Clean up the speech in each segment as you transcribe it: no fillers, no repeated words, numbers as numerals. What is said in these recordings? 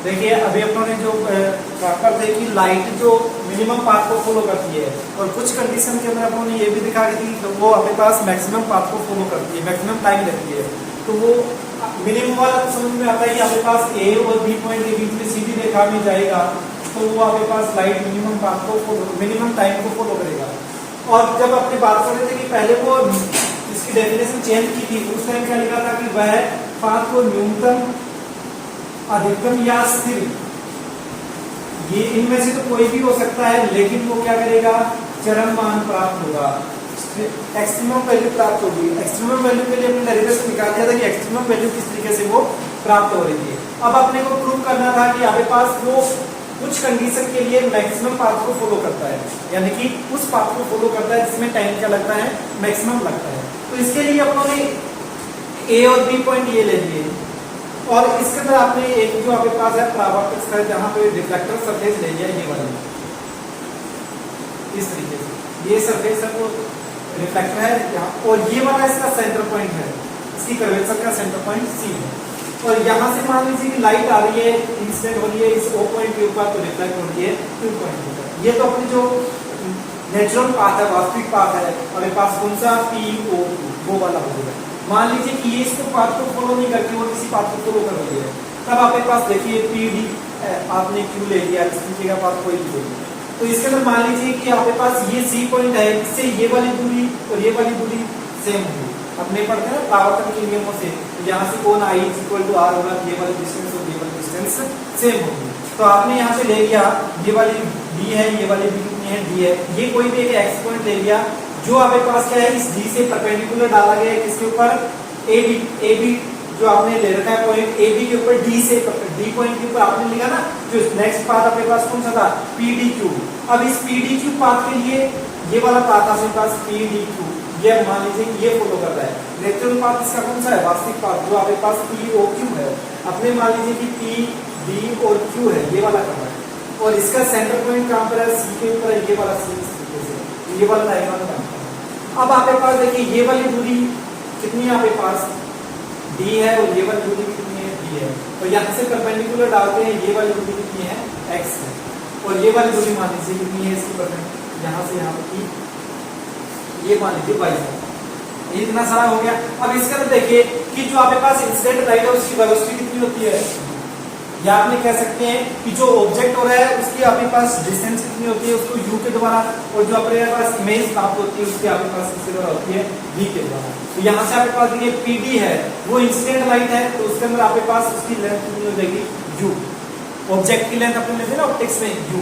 देखिए अभी अपनों ने जो प्रॉपर थे कि लाइट जो मिनिमम पाथ को फॉलो करती है, और कुछ कंडीशन के अंदर अपनों ने ये भी दिखा कि तो वो अपने पास मैक्सिमम पाथ को फॉलो करती है, मैक्सिमम टाइम लेती है। तो वो मिनिमम वाला तो समझ में आता है कि अपने पास ए और बी पॉइंट के बीच में सीधी रेखा में जाएगा, तो वो आपके पास लाइट मिनिमम पाथ को फॉलो, मिनिमम टाइम को फॉलो करेगा। और जब अपने बात कर रहे थे कि पहले वो इसकी डेफिनेशन चेंज की थी, उस टाइम क्या लिखा था कि वह पाथ को न्यूनतम, अधिकतम या स्थिर, ये इनमें से तो कोई भी हो सकता है, लेकिन वो क्या करेगा, चरम मान प्राप्त होगा, एक्सट्रीमम वैल्यू प्राप्त होगी। एक्सट्रीमम वैल्यू के लिए हमने डेरिवेशन निकाल दिया था कि एक्सट्रीमम वैल्यू किस तरीके से वो प्राप्त हो रही है। अब अपने को प्रूव करना था कि आपके पास वो कुछ कंडीशन के लिए मैक्सिमम पाथ को फॉलो करता है, यानी कि उस पाथ को फॉलो करता है जिसमें टाइम क्या लगता है, मैक्सिमम लगता है। तो इसके लिए अपन ने ए और बी पॉइंट ये ले लिए, और इसके अंदर आपने एक जो आपके पास है परावर्तक स्थल, जहां पे रिफ्लेक्टर सरफेस ले लिया, ये वाला इस तरीके से ये सरफेस है वो रिफ्लेक्टर है यहाँ, और ये वाला इसका सेंटर पॉइंट है, इसकी कर्वेचर का सेंटर पॉइंट सी है। और यहाँ से मान लीजिए कि लाइट आ रही है, इंसिडेंट हो रही है इस O पॉइंट के ऊपर, तो रिफ्लेक्ट हो रही है Q पॉइंट के ऊपर। ये तो अपनी जो नेचुरल पाथ है, वास्तविक पाथ है, हमारे पास कौन सा PO वो वाला हो जाएगा। मान लीजिए कि ये इसको पाथ को फॉलो नहीं करती, वो किसी पाथ को फॉलो कर रही है, तब आपके पास देखिए PD आपने Q ले लिया, इस नीचे का पाथ कोई भी ले। तो इसके अंदर मान लीजिए कि आपके पास ये C पॉइंट है, इससे ये वाली दूरी और ये वाली दूरी सेम होगी। अपने पढ़ते हैं परावर्तन के नियमों से, यहाँ से कोण I = R होगा, ये वाली डिस्टेंस और ये वाली डिस्टेंस सेम होगी। तो आपने यहाँ से ले लिया, ये वाली D है, ये वाली B कितनी है, D है, ये कोई भी एक X पॉइंट ले लिया, जो आपके पास क्या है, इस D से परपेंडिकुलर डाला गया है, किसके ऊपर, AB जो आपने ले रखा है पॉइंट AB के ऊपर, D पॉइंट के ऊपर आपने लिखा ना, जो नेक्स्ट पाथ आपके पास कौन सा था, PDQ। अब इस PDQ पाथ के लिए ये वाला पाथ आपके पास PDQ, ये मान लीजिए कि ये फॉलो कर रहा है। नेचुरल पाथ इसका कौन सा है, वास्तविक पाथ, जो आपके पास POQ है। अपने मान लीजिए कि P, D और Q है, ये वाला कर रहा है, और इसका सेंटर पॉइंट कहां पर है, C के ऊपर है, ये वाला C से, ये वाला डायग्राम का। अब आपके पास देखिए ये वाली दूरी कितनी है, आपके पास D है, और ये वाली दूरी कितनी है, D है, और यहाँ से परपेंडिकुलर डालते हैं, ये वाली दूरी कितनी है, X है, और ये वाली दूरी मान लीजिए कितनी है, इसकी परपेंडिकुलर यहाँ से यहाँ की, ये मान लीजिए Y है। ये इतना सारा हो गया। अब इसके अंदर देखिए कि जो आपके पास इंसिडेंट लाइट है उसकी वेलोसिटी कितनी होती है, या आपने कह सकते हैं कि जो ऑब्जेक्ट हो रहा है उसकी आपके पास डिस्टेंस कितनी होती है, उसको U के द्वारा, और जो अपने पास इमेज प्राप्त होती है उसकी आपके पास किसके द्वारा होती है, V के द्वारा। तो यहाँ से आपके पास देखिए PD है, वो इंसिडेंट लाइट है, तो उसके अंदर आपके पास उसकी लेंथ कितनी हो जाएगी, U। ऑब्जेक्ट की लेंथ अपने लेते हैं ना ऑप्टिक्स में, U,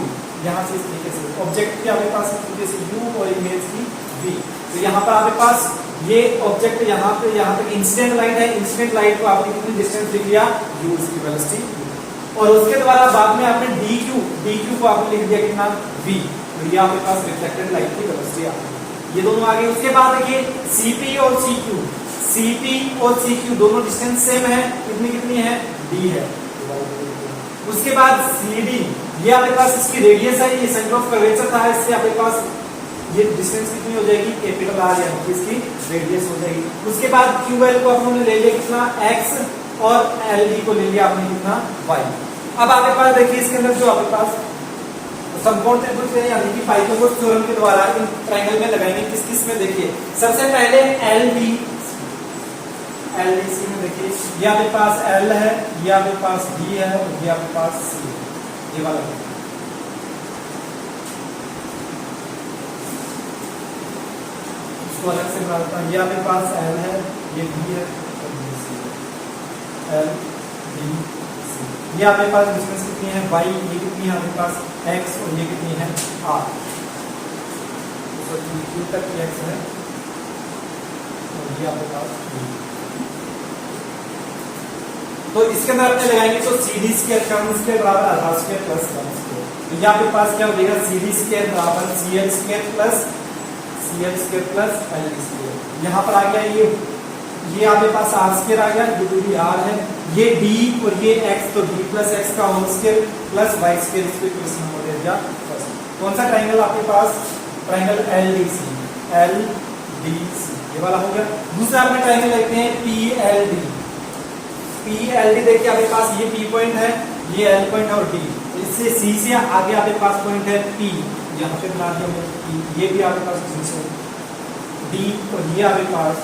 यहाँ से इस तरीके से ऑब्जेक्ट की आपके पास इस तरीके से U और इमेज की V। तो यहाँ पर आपके पास ये ऑब्जेक्ट यहाँ तक इंसिडेंट लाइट है, इंसिडेंट लाइट को आपने कितनी डिस्टेंस लिख लिया, U, उसकी वेलोसिटी। और उसके द्वारा बाद में आपने DQ को आपने लिख दिया कितना, V। तो ये आपके पास रिफ्लेक्टेड लाइट की वेलोसिटी आ गई। ये दोनों आ गए। उसके बाद देखिए CP और CQ दोनों डिस्टेंस सेम है, कितनी है, D है। उसके बाद CD, ये आपके पास इसकी रेडियस है, ये सेंटर ऑफ कर्वेचर था, इससे आपके पास ये डिस्टेंस कितनी हो जाएगी, कैपिटल R, यानी कि इसकी रेडियस हो जाएगी। उसके बाद QL को आपने ले लिया कितना, X, और LD को ले लिया आपने कितना, Y। अब आपके पास देखिए इसके अंदर जो आपके पास समकोण त्रिभुज है, यानी कि पाइथागोरस थ्योरम के द्वारा इन ट्रायंगल में लगाएंगे, किस में देखिए, सबसे पहले LDC में देखिए, ये आपके पास L है, ये आपके पास D है, और ये आपके पास C है, ये वाला है। इसको अलग से बनाता हूं, ये आपके पास L है, ये D है, और ये C है, L, D, C। ये आपके पास डिस्टेंस कितनी है, Y, ये कितनी है आपके पास, X, और ये कितनी है, R। तो Q तक X है, और ये आपके पास D। तो इसके अंदर आपने लगाएंगे तो CD स्क्वायर कम स्क्वायर बराबर आधार स्क्वायर प्लस कम स्क्वायर, तो ये आपके पास क्या हो जाएगा, CD स्क्वायर बराबर CL square plus LD square. यहाँ पर आ गया ये आपके पास R स्क्वायर आ गया, ये दूरी R है, ये D और ये X, तो D प्लस X का whole square plus Y square, इसको इक्वेशन नंबर दे दिया। कौन सा ट्रायंगल आपके पास, ट्रायंगल LDC, ये वाला हो गया। दूसरा आपने ट्रायंगल देखते हैं PLD देखिए आपके पास ये P पॉइंट है, ये एल पॉइंट और डी, इससे सी से आगे आपके पास पॉइंट है पी, यहाँ पे बना दिया मैंने पी, ये भी आपके पास सी से डी, और ये आपके पास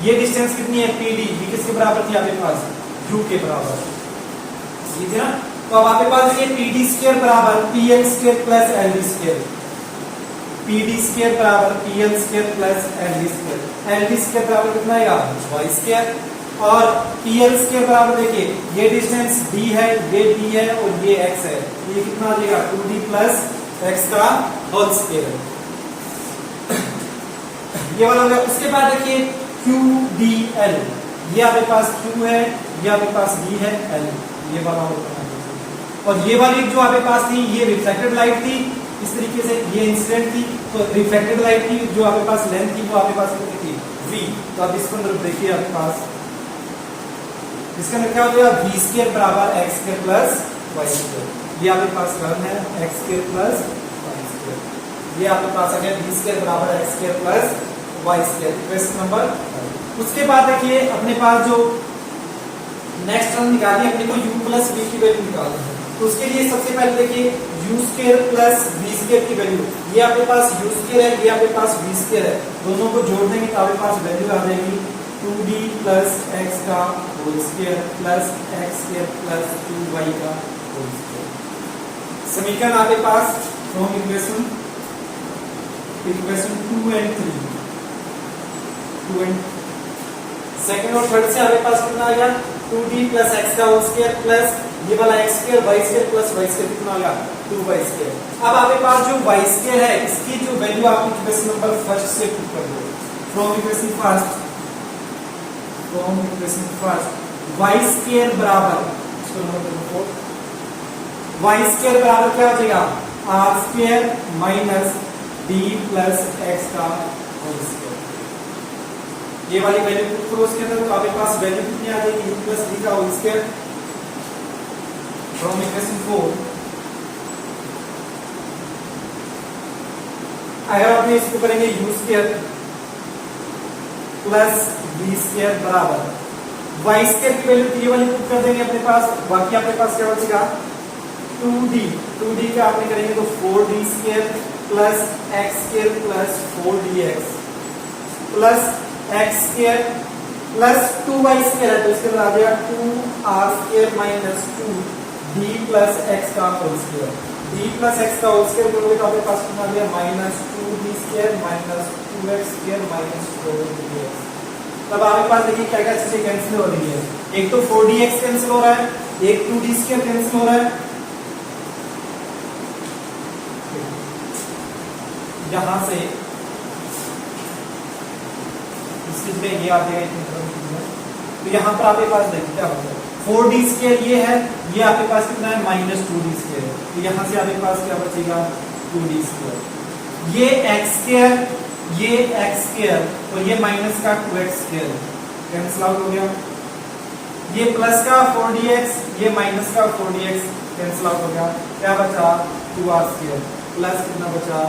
ये डिस्टेंस कितनी है पी डी, ये किसके बराबर थी आपके पास यू के बराबर, ठीक है ना। तो अब आपके पास ये पी डी स्क्वायर बराबर p l square plus l d square, p d square बराबर p l square plus l d square, l d square बराबर कितना आएगा वाई स्क्वायर, और पी एल स्क्वायर बराबर देखिए ये डिस्टेंस डी है, ये डी है और ये एक्स है, ये कितना आ जाएगा 2d प्लस एक्स का होल स्क्वायर, ये वाला हो गया। उसके बाद देखिए क्यू डी एल, ये आपके पास क्यू है, ये आपके पास डी है एल, ये वाला होगा। और ये वाली जो आपके पास थी ये रिफ्लेक्टेड लाइट थी, इस तरीके से ये इंसिडेंट थी, तो रिफ्लेक्टेड लाइट की जो आपके पास लेंथ थी वो आपके पास कितनी थी v, तो अब इसको अंदर देखिए आपके पास इसके अंदर क्या हो जाएगा v स्क्वायर बराबर x square plus y square, ये आपके पास टर्म है x square plus y square, ये आपके पास आ गया v स्क्वायर बराबर x square plus y square, question number. उसके बाद देखिए अपने पास जो नेक्स्ट टर्म निकालिए अपने को u प्लस v की वैल्यू निकालनी है, तो उसके लिए सबसे पहले देखिए u square plus v square की वैल्यू, ये आपके पास u स्क्वायर है, ये आपके पास v स्क्वायर है, दोनों को जोड़ देंगे तो आपके पास वैल्यू आ जाएगी 2d प्लस x का whole square plus x square plus 2y का होल स्क्वायर। समीकरण आपके पास from equation 2 and 3, 2 and second और थर्ड से आपके पास कितना आ गया 2d प्लस x का होल स्क्वायर प्लस ये वाला x square y square plus y square कितना आ गया 2y स्क्वायर। अब आपके पास जो y स्क्वायर है इसकी जो वैल्यू आप इक्वेशन नंबर फर्स्ट से पुट कर दो, from equation first y square बराबर इसको नंबर दो y स्क्वायर बराबर क्या हो जाएगा r square minus d plus x का होल स्क्वायर, ये वाली वैल्यू पुट करो उसके अंदर तो आपके पास वैल्यू कितनी आ जाएगी u प्लस d का होल स्क्वायर फ्रॉम इक्वेशन 4। अगर आप इसको करेंगे u square plus v square बराबर y स्क्वायर की वैल्यू ये वाली पुट कर देंगे अपने पास, बाकी आपके पास क्या बचेगा 2d का आपने करेंगे तो 4d square plus x square plus 4dx plus x square plus 2y square है तो इसके बाद आ जाएगा 2r square minus 2d plus x का whole square, d plus x का होल स्क्वायर करोगे तो आपके पास कितना आ गया minus 2d square minus 2x square minus 4dx। तब आपके पास देखिए क्या क्या चीजें कैंसिल हो रही है, एक तो 4dx कैंसिल हो रहा है, एक 2d स्क्वायर कैंसिल हो रहा है, यहां से इसमें ये आ जाएगा, तो यहाँ पर आपके पास देखिए क्या होगा 4d स्क्वायर ये है, ये आपके पास कितना है माइनस 2d स्क्वायर, तो यहाँ से आपके पास क्या बचेगा 2d स्क्वायर, ये x स्क्वायर ये x स्क्वायर और ये माइनस का 2x स्क्वायर कैंसिल आउट हो गया, ये प्लस का 4dx ये माइनस का 4dx कैंसिल आउट हो गया, क्या बचा 2r स्क्वायर प्लस कितना बचा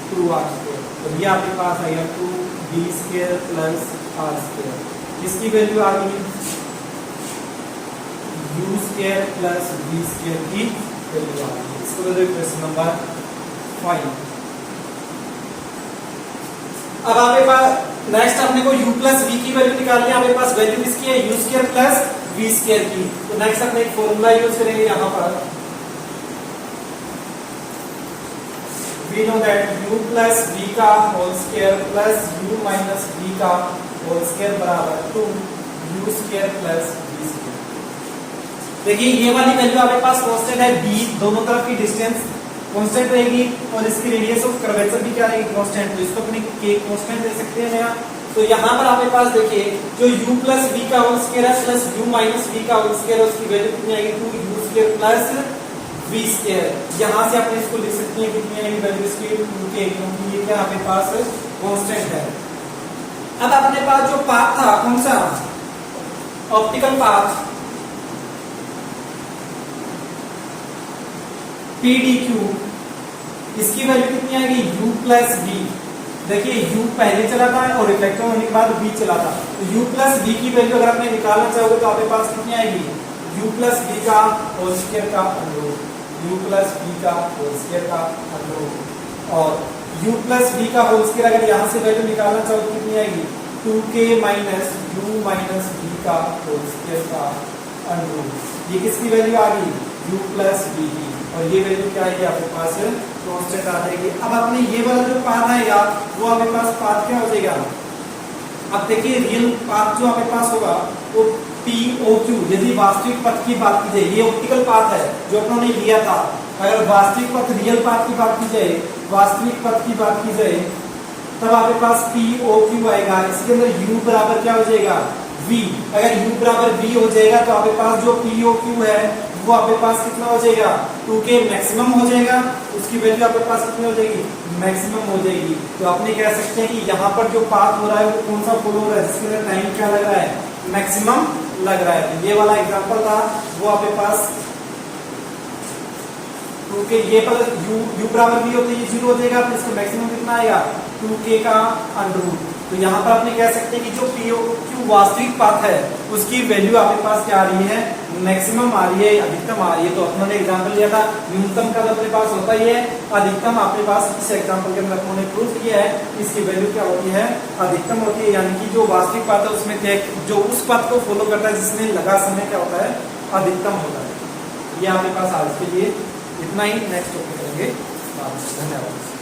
2r स्क्वायर, तो ये आपके पास आएगा 2d square plus r square, इसकी वैल्यू आ गई u square plus v square की वैल्यू आ गई। इसको दे क्वेश्चन नंबर 5। अब आपके पास नेक्स्ट अपने को u प्लस v की वैल्यू निकालनी है, आपके पास वैल्यू किसकी है u square plus v square की, तो नेक्स्ट अपने एक फॉर्मूला यूज करेंगे यहाँ पर, we know that u plus v का whole square plus u minus v का होल स्क्वायर बराबर 2u square plus v square. देखिए ये वाली वैल्यू आपके पास कांस्टेंट है b, दोनों तरफ की डिस्टेंस कांस्टेंट रहेगी और इसकी रेडियस ऑफ कर्वेचर भी क्या रहेगी कांस्टेंट, तो इसको अपने k कांस्टेंट दे सकते हैं यहाँ। तो यहाँ पर आपके पास देखिए जो u प्लस v का होल स्क्वायर है प्लस u माइनस v का होल स्क्वायर है उसकी वैल्यू कितनी आएगी 2u square plus v square, यहाँ से आपने इसको लिख सकते हैं कितनी आएगी वैल्यू इसकी 2k, क्योंकि ये क्या आपके पास कांस्टेंट है। अब अपने पास जो पाथ था कौन सा ऑप्टिकल पाथ PDQ, इसकी वैल्यू कितनी आएगी u प्लस v, देखिए u पहले चला था और रिफ्लेक्टर होने के बाद v चला था, तो u प्लस v की वैल्यू अगर आपने निकालना चाहोगे तो आपके पास कितनी आएगी u प्लस v का होल स्क्वायर का अंडर u प्लस v का होल स्क्वायर का अंडर और u प्लस v का होल स्क्वायर अगर यहाँ से वैल्यू निकालना चाहो तो कितनी आएगी 2k minus u minus v का होल स्क्वायर का अंडर। ये किसकी वैल्यू आ गई u प्लस v की और ये वैल्यू क्या आएगी आपके पास कांस्टेंट आ जाएगी। अब आपने ये वाला जो पाथ आएगा वो आपके पास पाथ क्या हो जाएगा। अब देखिए रियल पाथ जो आपके पास होगा वो POQ यदि वास्तविक पथ की बात की जाए, ये ऑप्टिकल पाथ है जो अपनों ने लिया था। अगर वास्तविक पथ रियल पाथ की बात की जाए, वास्तविक पथ की बात की जाए तब आपके पास POQ आएगा। इसके अंदर u बराबर क्या हो जाएगा v। अगर u बराबर v हो जाएगा तो आपके पास जो POQ है वो आपके पास कितना हो जाएगा 2k मैक्सिमम हो जाएगा, उसकी वैल्यू आपके पास कितनी हो जाएगी मैक्सिमम हो जाएगी। तो आपने कह सकते हैं कि यहाँ पर जो पाथ हो रहा है वो कौन सा फॉलो हो रहा है जिसके अंदर टाइम क्या लग रहा है मैक्सिमम लग रहा है। तो ये वाला एग्जांपल था वो आपके पास क्योंकि ये पर u बराबर भी होते ये 0 हो जाएगा तो इसका मैक्सिमम कितना आएगा 2k का अंडर रूट। तो यहाँ पर आपने कह सकते हैं कि जो POQ वास्तविक पाथ है उसकी वैल्यू आपके पास क्या आ रही है मैक्सिमम आ रही है, अधिकतम आ रही है। तो अपनों ने एग्जांपल लिया था न्यूनतम का अपने पास होता ही है, अधिकतम आपके पास इस एग्जांपल के अंदर अपनों ने प्रूव किया है इसकी वैल्यू क्या होती है अधिकतम होती है। यानी कि जो वास्तविक पाथ है उसमें जो उस पाथ को फॉलो करता है जिसमें लगा समय क्या होता है अधिकतम होता है। ये आपके पास आज के लिए इतना ही, नेक्स्ट टॉपिक करेंगे। धन्यवाद।